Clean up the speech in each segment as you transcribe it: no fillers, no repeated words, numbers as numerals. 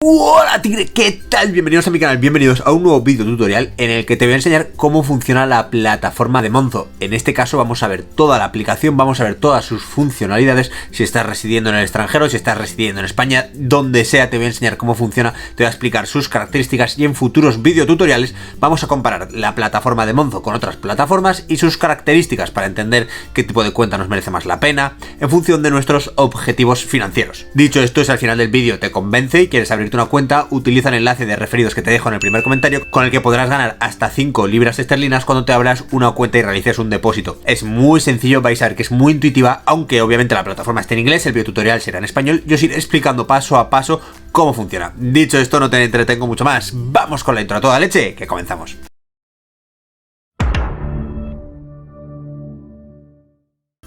Hola tigre, ¿qué tal? Bienvenidos a mi canal, bienvenidos a un nuevo vídeo tutorial en el que te voy a enseñar cómo funciona la plataforma de Monzo. En este caso vamos a ver toda la aplicación, vamos a ver todas sus funcionalidades, si estás residiendo en el extranjero, si estás residiendo en España, donde sea te voy a enseñar cómo funciona, te voy a explicar sus características y en futuros videotutoriales vamos a comparar la plataforma de Monzo con otras plataformas y sus características para entender qué tipo de cuenta nos merece más la pena en función de nuestros objetivos financieros. Dicho esto, si al final del vídeo te convence y quieres abrir una cuenta, utiliza el enlace de referidos que te dejo en el primer comentario, con el que podrás ganar hasta 5 libras esterlinas cuando te abras una cuenta y realices un depósito. Es muy sencillo, vais a ver que es muy intuitiva, aunque obviamente la plataforma está en inglés, el videotutorial será en español, yo os iré explicando paso a paso cómo funciona. Dicho esto, no te entretengo mucho más, vamos con la intro a toda leche, que comenzamos.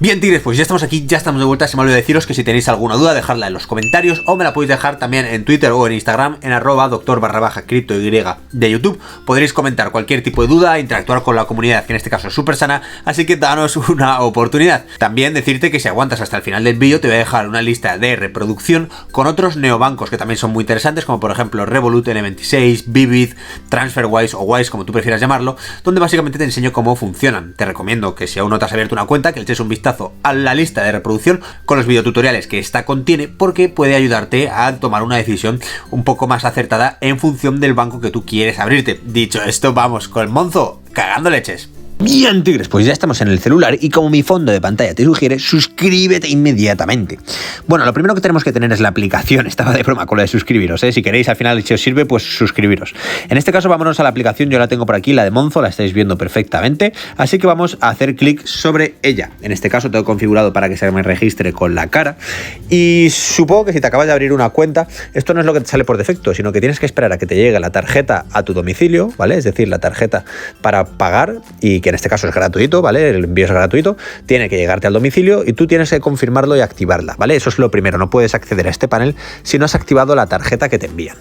Bien tigres, pues ya estamos aquí, ya estamos de vuelta. Se me olvidó deciros que si tenéis alguna duda dejadla en los comentarios o me la podéis dejar también en Twitter o en Instagram en @doctor_criptoy de YouTube. Podréis comentar cualquier tipo de duda, interactuar con la comunidad, que en este caso es súper sana, así que danos una oportunidad. También decirte que si aguantas hasta el final del vídeo te voy a dejar una lista de reproducción con otros neobancos que también son muy interesantes, como por ejemplo Revolut, N26, Bybit, TransferWise o Wise, como tú prefieras llamarlo, donde básicamente te enseño cómo funcionan. Te recomiendo que si aún no te has abierto una cuenta, que le eches un vistazo a la lista de reproducción con los videotutoriales que esta contiene, porque puede ayudarte a tomar una decisión un poco más acertada en función del banco que tú quieres abrirte. Dicho esto, vamos con el Monzo cagando leches. Bien tigres, pues ya estamos en el celular y como mi fondo de pantalla te sugiere, suscríbete inmediatamente. Bueno, lo primero que tenemos que tener es la aplicación. Estaba de broma con lo de suscribiros, ¿eh? Si queréis al final, si os sirve, pues suscribiros. En este caso vámonos a la aplicación, yo la tengo por aquí, la de Monzo, la estáis viendo perfectamente, así que vamos a hacer clic sobre ella. En este caso tengo configurado para que se me registre con la cara y supongo que si te acabas de abrir una cuenta, esto no es lo que te sale por defecto, sino que tienes que esperar a que te llegue la tarjeta a tu domicilio, ¿vale? Es decir, la tarjeta para pagar y que en este caso es gratuito, ¿vale? El envío es gratuito, tiene que llegarte al domicilio y tú tienes que confirmarlo y activarla, ¿vale? Eso es lo primero, no puedes acceder a este panel si no has activado la tarjeta que te envían.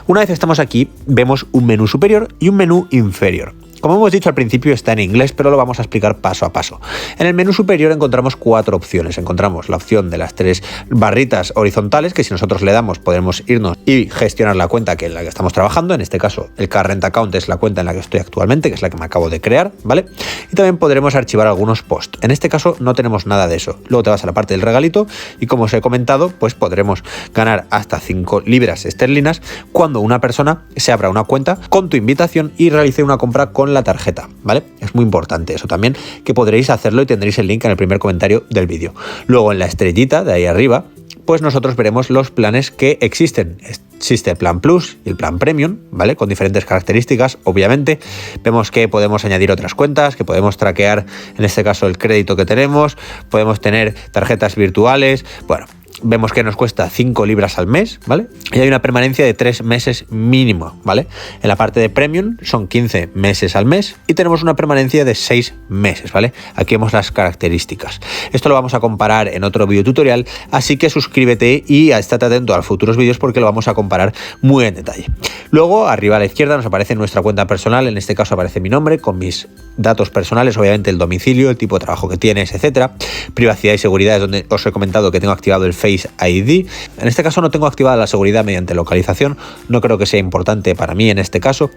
Una vez estamos aquí, vemos un menú superior y un menú inferior. Como hemos dicho al principio, está en inglés, pero lo vamos a explicar paso a paso. En el menú superior encontramos 4 opciones. Encontramos la opción de las 3 barritas horizontales, que si nosotros le damos podemos irnos y gestionar la cuenta en la que estamos trabajando. En este caso, el Current Account es la cuenta en la que estoy actualmente, que es la que me acabo de crear, ¿vale? Y también podremos archivar algunos posts. En este caso no tenemos nada de eso. Luego te vas a la parte del regalito y, como os he comentado, pues podremos ganar hasta 5 libras esterlinas cuando una persona se abra una cuenta con tu invitación y realice una compra con la tarjeta, ¿vale? Es muy importante eso también, que podréis hacerlo y tendréis el link en el primer comentario del vídeo. Luego en la estrellita de ahí arriba, pues nosotros veremos los planes que existen. Existe el plan Plus y el plan Premium, ¿vale? Con diferentes características, obviamente. Vemos que podemos añadir otras cuentas, que podemos traquear, en este caso, el crédito que tenemos, podemos tener tarjetas virtuales, bueno. Vemos que nos cuesta 5 libras al mes, ¿vale? Y hay una permanencia de 3 meses mínimo, ¿vale? En la parte de Premium son 15 meses al mes y tenemos una permanencia de 6 meses, ¿vale? Aquí vemos las características. Esto lo vamos a comparar en otro video tutorial, así que suscríbete y estate atento a los futuros vídeos porque lo vamos a comparar muy en detalle. Luego, arriba a la izquierda nos aparece nuestra cuenta personal, en este caso aparece mi nombre con mis datos personales, obviamente el domicilio, el tipo de trabajo que tienes, etcétera. Privacidad y seguridad es donde os he comentado que tengo activado el Face ID. En este caso no tengo activada la seguridad mediante localización, no creo que sea importante para mí en este caso.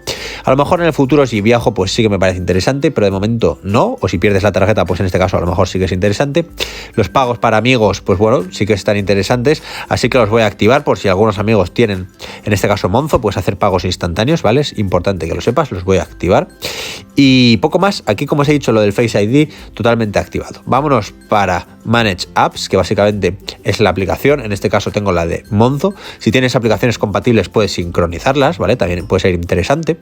A lo mejor en el futuro, si viajo, pues sí que me parece interesante, pero de momento no, o si pierdes la tarjeta, pues en este caso a lo mejor sí que es interesante. Los pagos para amigos, pues bueno, sí que están interesantes, así que los voy a activar por si algunos amigos tienen, en este caso Monzo, pues hacer pagos instantáneos, ¿vale? Es importante que lo sepas, los voy a activar. Y poco más, aquí como os he dicho lo del Face ID, totalmente activado. Vámonos para Manage Apps, que básicamente es la aplicación, en este caso tengo la de Monzo. Si tienes aplicaciones compatibles puedes sincronizarlas, ¿vale? También puede ser interesante.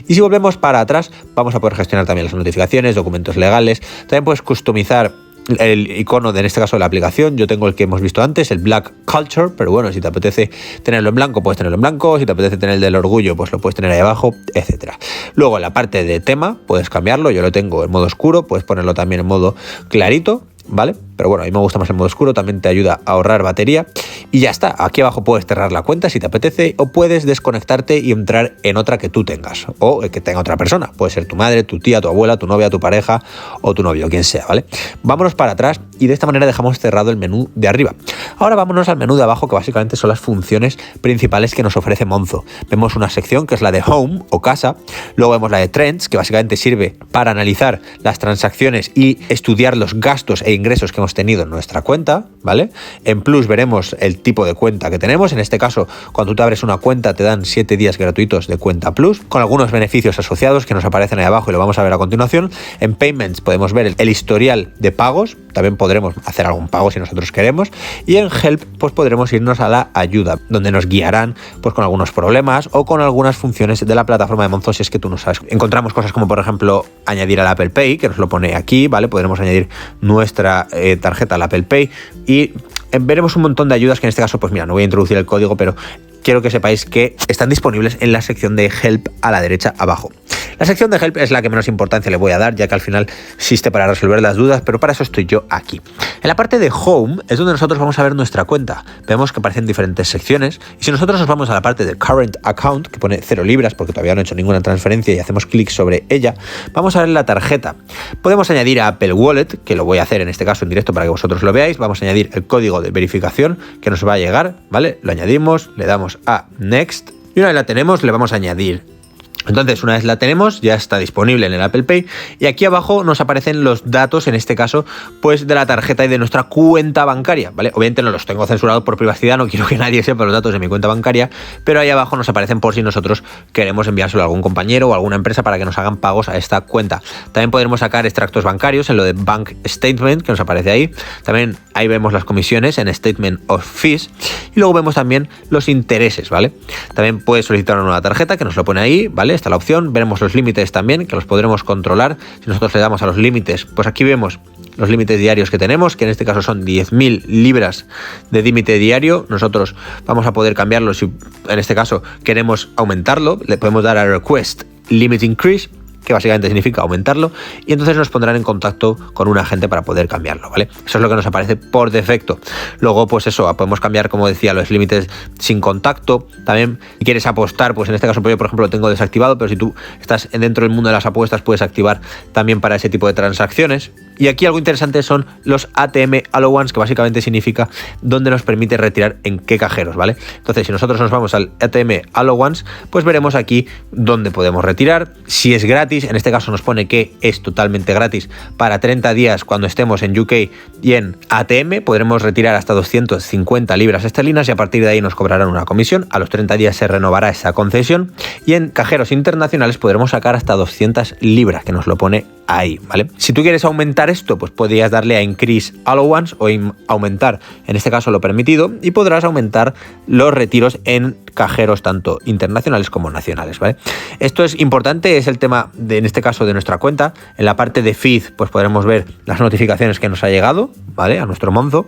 Y si volvemos para atrás, vamos a poder gestionar también las notificaciones, documentos legales, también puedes customizar el icono de, en este caso, de la aplicación. Yo tengo el que hemos visto antes, el Black Culture, pero bueno, si te apetece tenerlo en blanco, puedes tenerlo en blanco. Si te apetece tener el del orgullo, pues lo puedes tener ahí abajo, etcétera. Luego en la parte de tema puedes cambiarlo, yo lo tengo en modo oscuro, puedes ponerlo también en modo clarito, ¿vale? pero bueno, a mí me gusta más el modo oscuro, también te ayuda a ahorrar batería y ya está. Aquí abajo puedes cerrar la cuenta si te apetece o puedes desconectarte y entrar en otra que tú tengas o que tenga otra persona. Puede ser tu madre, tu tía, tu abuela, tu novia, tu pareja o tu novio, quien sea, ¿vale? Vámonos para atrás y de esta manera dejamos cerrado el menú de arriba. Ahora vámonos al menú de abajo, que básicamente son las funciones principales que nos ofrece Monzo. Vemos una sección que es la de Home o Casa, luego vemos la de Trends, que básicamente sirve para analizar las transacciones y estudiar los gastos e ingresos que hemos tenido en nuestra cuenta, ¿vale? En Plus veremos el tipo de cuenta que tenemos. En este caso, cuando tú abres una cuenta te dan 7 días gratuitos de cuenta Plus, con algunos beneficios asociados que nos aparecen ahí abajo y lo vamos a ver a continuación. En Payments podemos ver el historial de pagos, también podremos hacer algún pago si nosotros queremos, y en Help pues podremos irnos a la ayuda, donde nos guiarán pues con algunos problemas o con algunas funciones de la plataforma de Monzo si es que tú no sabes. Encontramos cosas como por ejemplo añadir al Apple Pay, que nos lo pone aquí, ¿vale? Podremos añadir nuestra tarjeta al Apple Pay y veremos un montón de ayudas que en este caso, pues mira, no voy a introducir el código, pero quiero que sepáis que están disponibles en la sección de Help a la derecha abajo. La sección de Help es la que menos importancia le voy a dar, ya que al final existe para resolver las dudas, pero para eso estoy yo aquí. En la parte de Home es donde nosotros vamos a ver nuestra cuenta. Vemos que aparecen diferentes secciones y si nosotros nos vamos a la parte de Current Account, que pone 0 libras porque todavía no he hecho ninguna transferencia y hacemos clic sobre ella, vamos a ver la tarjeta. Podemos añadir a Apple Wallet, que lo voy a hacer en este caso en directo para que vosotros lo veáis. Vamos a añadir el código de verificación que nos va a llegar, ¿vale? Lo añadimos, le damos a Next y una vez la tenemos le vamos a añadir. Entonces, una vez la tenemos, ya está disponible en el Apple Pay y aquí abajo nos aparecen los datos, en este caso, pues de la tarjeta y de nuestra cuenta bancaria, ¿vale? Obviamente no los tengo censurados por privacidad, no quiero que nadie sepa los datos de mi cuenta bancaria, pero ahí abajo nos aparecen por si nosotros queremos enviárselo a algún compañero o a alguna empresa para que nos hagan pagos a esta cuenta. También podremos sacar extractos bancarios en lo de Bank Statement, que nos aparece ahí. También ahí vemos las comisiones en Statement of Fees y luego vemos también los intereses, ¿vale? También puedes solicitar una nueva tarjeta, que nos lo pone ahí, ¿vale? Está la opción. Veremos los límites también, que los podremos controlar. Si nosotros le damos a los límites, pues aquí vemos los límites diarios que tenemos, que en este caso son 10.000 libras de límite diario. Nosotros vamos a poder cambiarlo si en este caso queremos aumentarlo. Le podemos dar a Request Limit Increase, que básicamente significa aumentarlo, y entonces nos pondrán en contacto con un agente para poder cambiarlo, ¿vale? Eso es lo que nos aparece por defecto. Luego, pues eso, podemos cambiar, como decía, los límites sin contacto. También, si quieres apostar, pues en este caso yo, por ejemplo, lo tengo desactivado, pero si tú estás dentro del mundo de las apuestas, puedes activar también para ese tipo de transacciones. Y aquí algo interesante son los ATM Allowance, que básicamente significa dónde nos permite retirar en qué cajeros, ¿vale? Entonces, si nosotros nos vamos al ATM Allowance, pues veremos aquí dónde podemos retirar, si es gratis. En este caso nos pone que es totalmente gratis para 30 días cuando estemos en UK y en ATM. Podremos retirar hasta 250 libras esterlinas y a partir de ahí nos cobrarán una comisión. A los 30 días se renovará esa concesión y en cajeros internacionales podremos sacar hasta 200 libras, que nos lo pone ahí, ¿vale? Si tú quieres aumentar esto, pues podrías darle a Increase Allowance o aumentar, en este caso, lo permitido, y podrás aumentar los retiros en cajeros tanto internacionales como nacionales, ¿vale? Esto es importante, es el tema en este caso de nuestra cuenta. En la parte de feed pues podremos ver las notificaciones que nos ha llegado, ¿vale? A nuestro Monzo,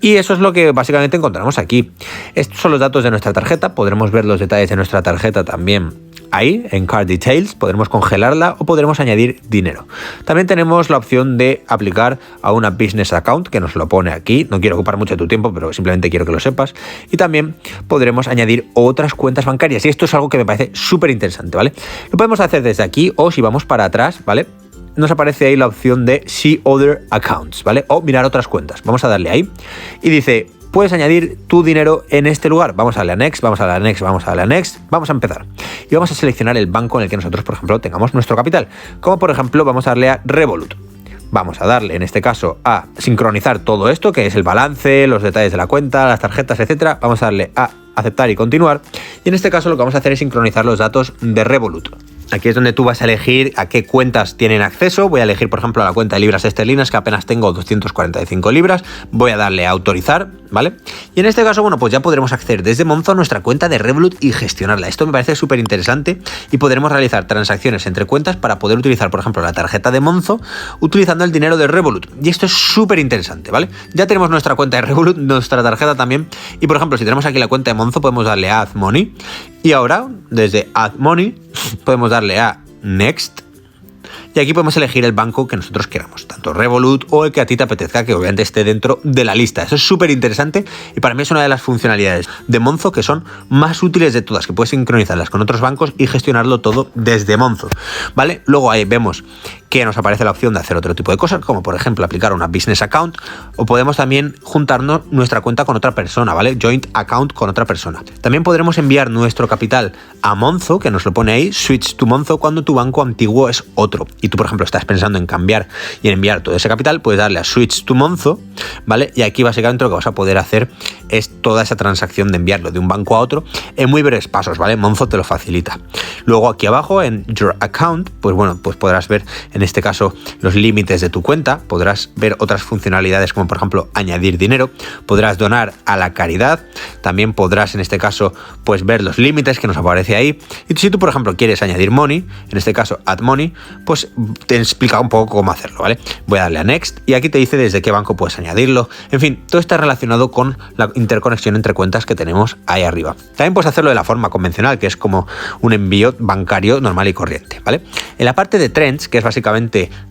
y eso es lo que básicamente encontramos aquí. Estos son los datos de nuestra tarjeta. Podremos ver los detalles de nuestra tarjeta también ahí en Card Details. Podremos congelarla o podremos añadir dinero. También tenemos la opción de aplicar a una Business Account, que nos lo pone aquí. No quiero ocupar mucho de tu tiempo, pero simplemente quiero que lo sepas. Y también podremos añadir otras cuentas bancarias, y esto es algo que me parece súper interesante, ¿vale? Lo podemos hacer desde aquí, o si vamos para atrás, ¿vale? Nos aparece ahí la opción de See Other Accounts, ¿vale? O mirar otras cuentas. Vamos a darle ahí y dice: puedes añadir tu dinero en este lugar. Vamos a darle a Next, vamos a darle a Next, vamos a darle a Next. Vamos a empezar. Y vamos a seleccionar el banco en el que nosotros, por ejemplo, tengamos nuestro capital. Como por ejemplo, vamos a darle a Revolut. Vamos a darle, en este caso, a sincronizar todo esto, que es el balance, los detalles de la cuenta, las tarjetas, etcétera. Vamos a darle a aceptar y continuar. Y en este caso lo que vamos a hacer es sincronizar los datos de Revolut. Aquí es donde tú vas a elegir a qué cuentas tienen acceso. Voy a elegir, por ejemplo, a la cuenta de libras esterlinas, que apenas tengo 245 libras. Voy a darle a autorizar, ¿vale? Y en este caso, bueno, pues ya podremos acceder desde Monzo a nuestra cuenta de Revolut y gestionarla. Esto me parece súper interesante y podremos realizar transacciones entre cuentas para poder utilizar, por ejemplo, la tarjeta de Monzo utilizando el dinero de Revolut. Y esto es súper interesante, ¿vale? Ya tenemos nuestra cuenta de Revolut, nuestra tarjeta también. Y, por ejemplo, si tenemos aquí la cuenta de Monzo, podemos darle a Add Money. Y ahora, desde Add Money, podemos darle a Next. y aquí podemos elegir el banco que nosotros queramos, tanto Revolut o el que a ti te apetezca, que obviamente esté dentro de la lista. Eso es súper interesante y para mí es una de las funcionalidades de Monzo que son más útiles de todas, que puedes sincronizarlas con otros bancos y gestionarlo todo desde Monzo, ¿vale? Luego ahí vemos que nos aparece la opción de hacer otro tipo de cosas, como por ejemplo aplicar una business account, o podemos también juntarnos nuestra cuenta con otra persona, ¿vale? Joint account con otra persona. También podremos enviar nuestro capital a Monzo, que nos lo pone ahí, switch to Monzo, cuando tu banco antiguo es otro. Y tú, por ejemplo, estás pensando en cambiar y en enviar todo ese capital, puedes darle a switch to Monzo, ¿vale? Y aquí básicamente lo que vas a poder hacer es toda esa transacción de enviarlo de un banco a otro en muy breves pasos, ¿vale? Monzo te lo facilita. Luego aquí abajo en Your Account, pues bueno, pues podrás ver en este caso los límites de tu cuenta, podrás ver otras funcionalidades como por ejemplo añadir dinero, podrás donar a la caridad, también podrás en este caso pues ver los límites que nos aparece ahí, y si tú por ejemplo quieres añadir money, en este caso add money, pues te explica un poco cómo hacerlo, ¿vale? Voy a darle a next y aquí te dice desde qué banco puedes añadirlo, en fin, todo está relacionado con la interconexión entre cuentas que tenemos ahí arriba. También puedes hacerlo de la forma convencional, que es como un envío bancario normal y corriente, ¿vale? En la parte de trends, que es básicamente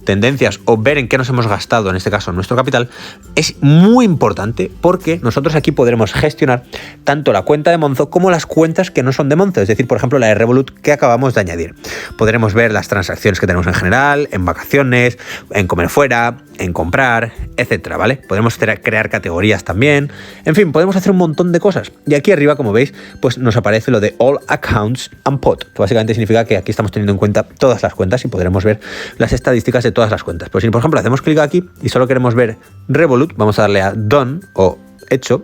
tendencias o ver en qué nos hemos gastado, en este caso nuestro capital, es muy importante porque nosotros aquí podremos gestionar tanto la cuenta de Monzo como las cuentas que no son de Monzo, es decir, por ejemplo la de Revolut que acabamos de añadir. Podremos ver las transacciones que tenemos en general, en vacaciones, en comer fuera, en comprar, etcétera, ¿vale? Podemos crear categorías también, en fin, podemos hacer un montón de cosas. Y aquí arriba, como veis, pues nos aparece lo de All Accounts and Pot, que básicamente significa que aquí estamos teniendo en cuenta todas las cuentas y podremos ver las estadísticas de todas las cuentas. Pues si por ejemplo hacemos clic aquí y solo queremos ver Revolut, vamos a darle a Done o Hecho.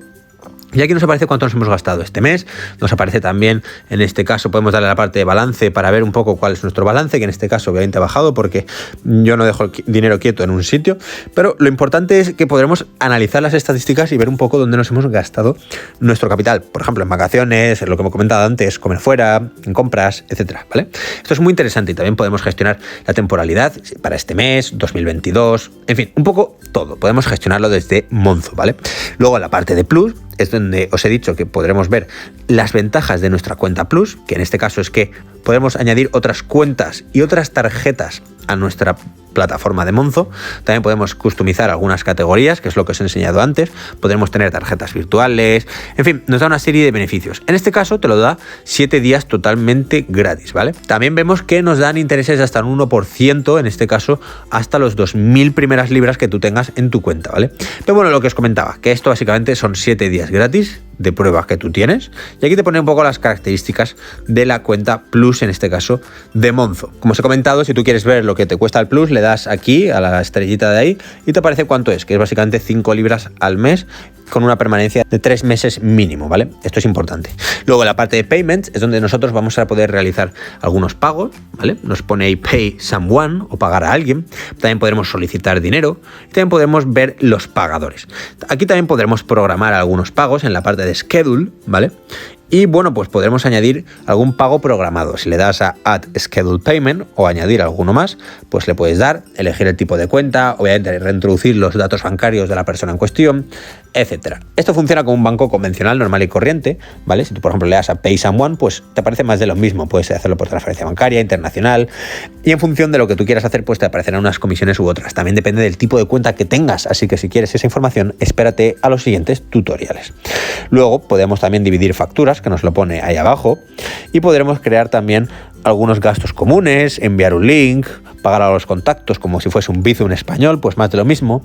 Y aquí nos aparece cuánto nos hemos gastado este mes, nos aparece también, en este caso podemos darle a la parte de balance para ver un poco cuál es nuestro balance, que en este caso obviamente ha bajado porque yo no dejo el dinero quieto en un sitio, pero lo importante es que podremos analizar las estadísticas y ver un poco dónde nos hemos gastado nuestro capital, por ejemplo en vacaciones, en lo que hemos comentado antes, comer fuera, en compras, etcétera, ¿vale? Esto es muy interesante y también podemos gestionar la temporalidad para este mes, 2022, en fin, un poco todo, podemos gestionarlo desde Monzo, ¿vale? Luego en la parte de Plus es donde os he dicho que podremos ver las ventajas de nuestra cuenta Plus, que en este caso es que podemos añadir otras cuentas y otras tarjetas a nuestra plataforma de Monzo. También podemos customizar algunas categorías, que es lo que os he enseñado antes. Podremos tener tarjetas virtuales, en fin, nos da una serie de beneficios. En este caso te lo da 7 días totalmente gratis, ¿vale? También vemos que nos dan intereses hasta un 1%, en este caso hasta los 2.000 primeras libras que tú tengas en tu cuenta, ¿vale? Pero bueno, lo que os comentaba, que esto básicamente son 7 días gratis de pruebas que tú tienes, y aquí te pone un poco las características de la cuenta Plus, en este caso de Monzo. Como os he comentado, si tú quieres ver lo que te cuesta el Plus, le das aquí a la estrellita de ahí y te aparece cuánto es, que es básicamente 5 libras al mes con una permanencia de 3 meses mínimo, ¿vale? Esto es importante. Luego en la parte de payments es donde nosotros vamos a poder realizar algunos pagos, ¿vale? Nos pone ahí pay someone o pagar a alguien. También podremos solicitar dinero y también podemos ver los pagadores. Aquí también podremos programar algunos pagos en la parte de schedule, ¿vale? Y bueno, pues podremos añadir algún pago programado. Si le das a Add Schedule Payment o añadir alguno más, pues le puedes dar, elegir el tipo de cuenta, obviamente reintroducir los datos bancarios de la persona en cuestión, etcétera. Esto funciona como un banco convencional, normal y corriente, ¿vale? Si tú, por ejemplo, le das a Pay Someone, pues te aparece más de lo mismo. Puedes hacerlo por transferencia bancaria, internacional, y en función de lo que tú quieras hacer, pues te aparecerán unas comisiones u otras. También depende del tipo de cuenta que tengas, así que si quieres esa información, espérate a los siguientes tutoriales. Luego podemos también dividir facturas, que nos lo pone ahí abajo, y podremos crear también algunos gastos comunes, enviar un link, pagar a los contactos como si fuese un Bizum en español, pues más de lo mismo,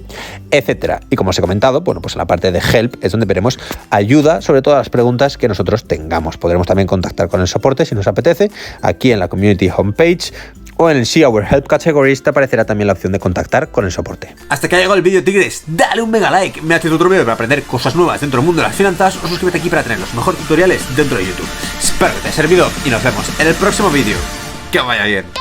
etcétera. Y como os he comentado, bueno, pues en la parte de Help es donde veremos ayuda sobre todas las preguntas que nosotros tengamos. Podremos también contactar con el soporte si nos apetece, aquí en la Community Homepage, o en el See Our Help Categories te aparecerá también la opción de contactar con el soporte. Hasta que ha llegado el vídeo, tigres, dale un mega like, me haces otro vídeo para aprender cosas nuevas dentro del mundo de las finanzas, o suscríbete aquí para tener los mejores tutoriales dentro de YouTube. Espero que te haya servido y nos vemos en el próximo vídeo. Que vaya bien.